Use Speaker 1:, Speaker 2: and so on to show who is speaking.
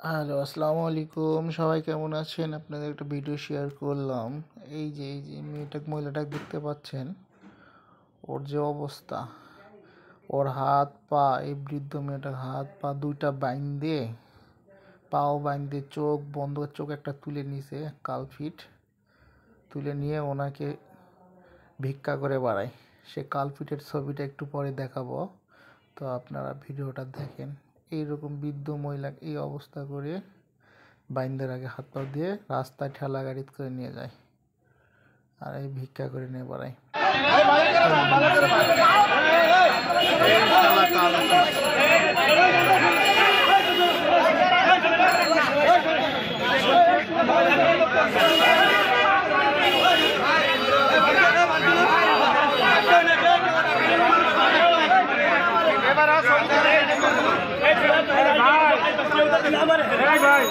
Speaker 1: Hello, আসসালামু আলাইকুম। সবাই কেমন আছেন? আপনাদের একটা ভিডিও শেয়ার করলাম। এই যে মহিলাটা দেখতে পাচ্ছেন, ওর যে অবস্থা, ওর হাত পা, এই বৃদ্ধ মেয়েটার হাত পা দুইটা বাইন্ধে, পাও বাইন্ধে, চোখ বন্ধ, চোখ একটা তুলে নিছে, কালফিট তুলে নিয়ে ওনাকে ভিক্ষা করে বাড়ায়। সে কালফিটের ছবিটা একটু পরে দেখাবো, তো আপনারা ভিডিওটা দেখেন। এইরকম বৃদ্ধ মহিলা এই অবস্থা করে বাইন্দের আগে হাত পা দিয়ে রাস্তায় ঠেলা গাড়িতে করে নিয়ে যায়, আর এই ভিক্ষা করে নিয়ে বেড়ায়। ভাই